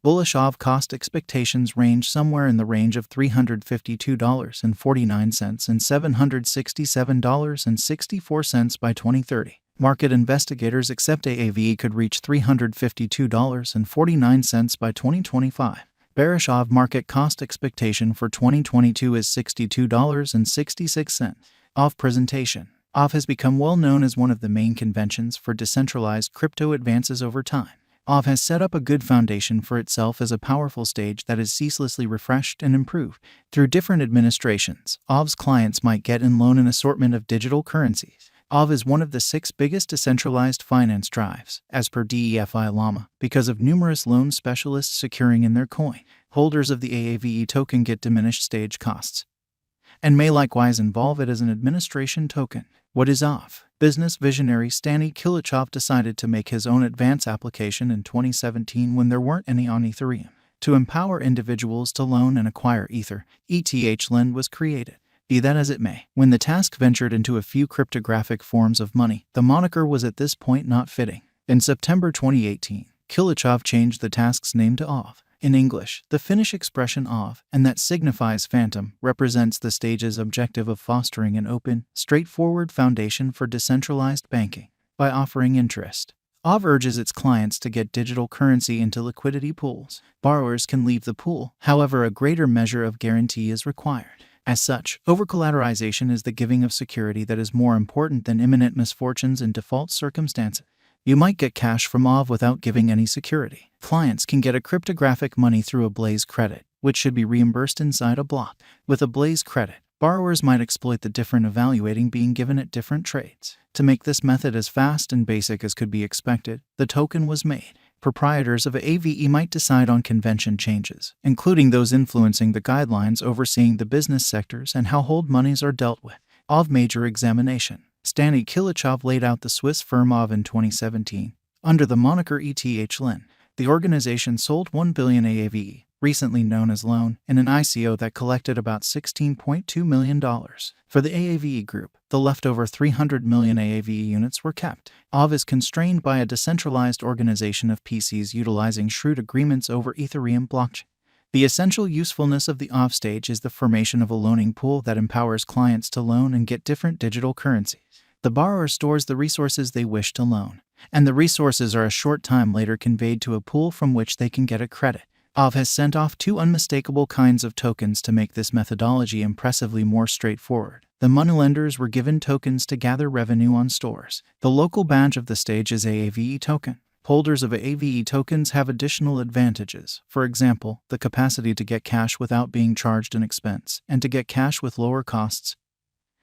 Bullish Aave cost expectations range somewhere in the range of $352.49 and $767.64 by 2030. Market investigators accept Aave could reach $352.49 by 2025. Bearish Aave market cost expectation for 2022 is $62.66. Aave presentation. Aave has become well known as one of the main conventions for decentralized crypto advances over time. Aave has set up a good foundation for itself as a powerful stage that is ceaselessly refreshed and improved. Through different administrations, Aave's clients might get and loan an assortment of digital currencies. Aave is one of the 6 biggest decentralized finance drives, as per DeFi Llama, because of numerous loan specialists securing in their coin. Holders of the Aave token get diminished stage costs, and may likewise involve it as an administration token. What is Aave? Business visionary Stani Kilichov decided to make his own advance application in 2017 when there weren't any on Ethereum. To empower individuals to loan and acquire Ether, ETH-Lend was created. Be that as it may, when the task ventured into a few cryptographic forms of money, the moniker was at this point not fitting. In September 2018, Kilichov changed the task's name to Aave. In English, the Finnish expression Aave, and that signifies phantom, represents the stage's objective of fostering an open, straightforward foundation for decentralized banking. By offering interest, Aave urges its clients to get digital currency into liquidity pools. Borrowers can leave the pool, however, a greater measure of guarantee is required. As such, over-collateralization is the giving of security that is more important than imminent misfortunes and default circumstances. You might get cash from Aave without giving any security. Clients can get a cryptographic money through a Blaze credit, which should be reimbursed inside a block. With a Blaze credit, borrowers might exploit the different evaluating being given at different trades. To make this method as fast and basic as could be expected, the token was made. Proprietors of Aave might decide on convention changes, including those influencing the guidelines overseeing the business sectors and how hold monies are dealt with. Aave major examination. Stani Kilichov laid out the Swiss firm Aave in 2017. Under the moniker ETH-Lend, the organization sold 1 billion Aave, recently known as loan, in an ICO that collected about $16.2 million. For the Aave group, the leftover 300 million Aave units were kept. Aave is constrained by a decentralized organization of PCs utilizing shrewd agreements over Ethereum blockchain. The essential usefulness of the Aave stage is the formation of a loaning pool that empowers clients to loan and get different digital currencies. The borrower stores the resources they wish to loan, and the resources are a short time later conveyed to a pool from which they can get a credit. Aave has sent off 2 unmistakable kinds of tokens to make this methodology impressively more straightforward. The moneylenders were given tokens to gather revenue on stores. The local badge of the stage is Aave token. Holders of Aave tokens have additional advantages, for example, the capacity to get cash without being charged an expense, and to get cash with lower costs,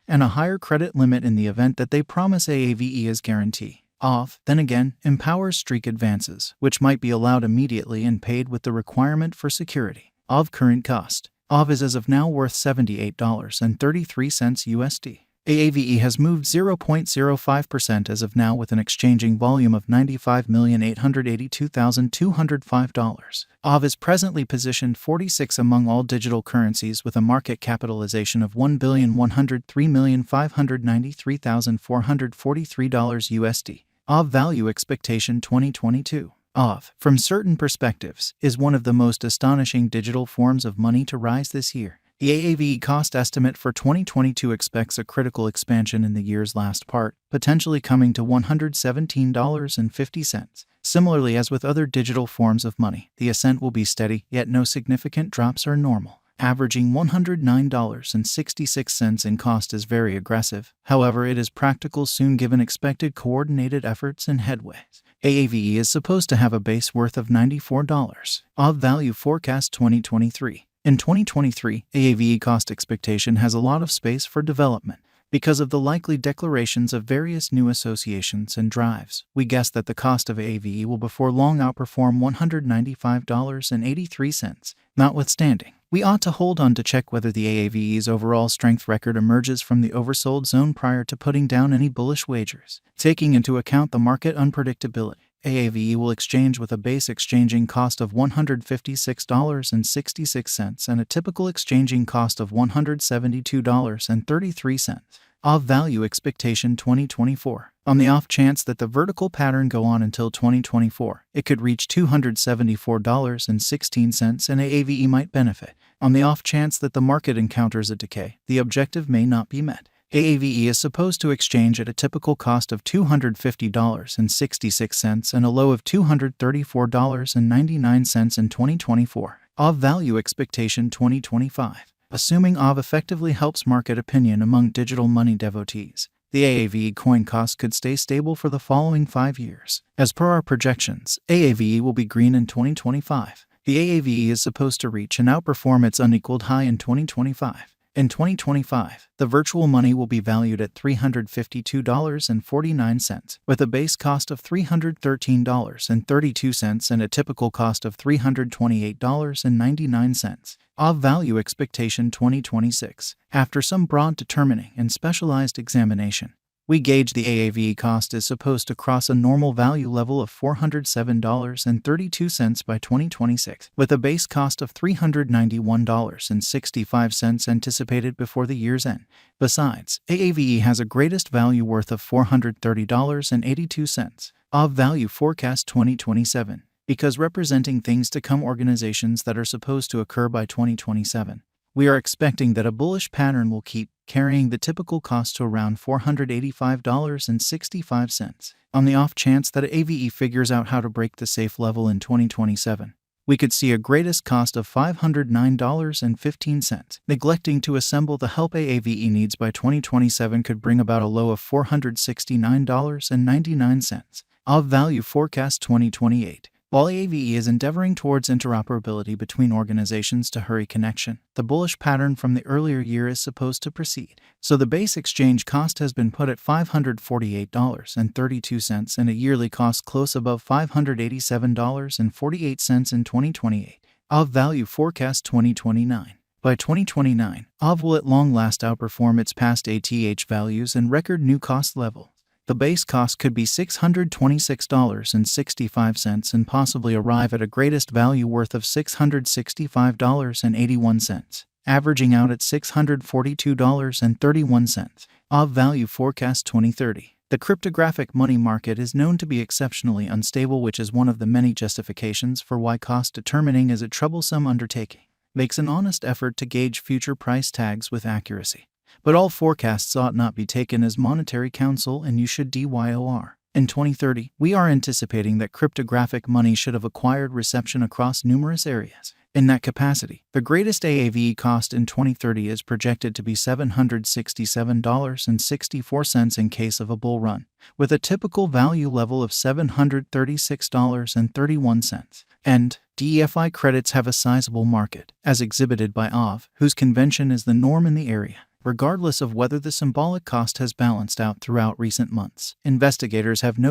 and a higher credit limit in the event that they promise Aave as guarantee. Aave, then again, empowers streak advances, which might be allowed immediately and paid with the requirement for security. Aave current cost. Aave is as of now worth $78.33 USD. Aave has moved 0.05% as of now with an exchanging volume of $95,882,205. Aave is presently positioned 46 among all digital currencies with a market capitalization of $1,103,593,443 USD. Aave value expectation 2022. Aave, from certain perspectives, is one of the most astonishing digital forms of money to rise this year. The Aave cost estimate for 2022 expects a critical expansion in the year's last part, potentially coming to $117.50. Similarly, as with other digital forms of money, the ascent will be steady, yet no significant drops are normal. Averaging $109.66 in cost is very aggressive. However, it is practical soon given expected coordinated efforts and headways. Aave is supposed to have a base worth of $94. Aave value forecast 2023. In 2023, Aave cost expectation has a lot of space for development. Because of the likely declarations of various new associations and drives, we guess that the cost of Aave will before long outperform $195.83. Notwithstanding, we ought to hold on to check whether the Aave's overall strength record emerges from the oversold zone prior to putting down any bullish wagers. Taking into account the market unpredictability, Aave will exchange with a base exchanging cost of $156.66 and a typical exchanging cost of $172.33. Aave value expectation 2024. On the off chance that the vertical pattern go on until 2024, it could reach $274.16 and Aave might benefit. On the off chance that the market encounters a decay, the objective may not be met. Aave is supposed to exchange at a typical cost of $250.66 and a low of $234.99 in 2024. Aave Value Expectation 2025. Assuming Aave effectively helps market opinion among digital money devotees, the Aave coin cost could stay stable for the following 5 years. As per our projections, Aave will be green in 2025. The Aave is supposed to reach and outperform its unequaled high in 2025. In 2025, the virtual money will be valued at $352.49, with a base cost of $313.32 and a typical cost of $328.99. Aave Value Expectation 2026. After some broad determining and specialized examination, we gauge the Aave cost is supposed to cross a normal value level of $407.32 by 2026, with a base cost of $391.65 anticipated before the year's end. Besides, Aave has a greatest value worth of $430.82. Aave Value Forecast 2027. Because representing things to come organizations that are supposed to occur by 2027, we are expecting that a bullish pattern will keep carrying the typical cost to around $485.65. On the off chance that Aave figures out how to break the safe level in 2027, we could see a greatest cost of $509.15. Neglecting to assemble the help Aave needs by 2027 could bring about a low of $469.99. Aave Value Forecast 2028. While Aave is endeavoring towards interoperability between organizations to hurry connection, the bullish pattern from the earlier year is supposed to proceed. So the base exchange cost has been put at $548.32 and a yearly cost close above $587.48 in 2028. Aave Value Forecast 2029. By 2029, Aave will at long last outperform its past ATH values and record new cost level. The base cost could be $626.65 and possibly arrive at a greatest value worth of $665.81, averaging out at $642.31. Aave Value Forecast 2030. The cryptographic money market is known to be exceptionally unstable, which is one of the many justifications for why cost determining is a troublesome undertaking. Makes an honest effort to gauge future price tags with accuracy. But all forecasts ought not be taken as monetary counsel, and you should DYOR. In 2030, we are anticipating that cryptographic money should have acquired reception across numerous areas. In that capacity, the greatest Aave cost in 2030 is projected to be $767.64 in case of a bull run, with a typical value level of $736.31. And DeFi credits have a sizable market, as exhibited by Aave, whose convention is the norm in the area. Regardless of whether the symbolic cost has balanced out throughout recent months, investigators have noted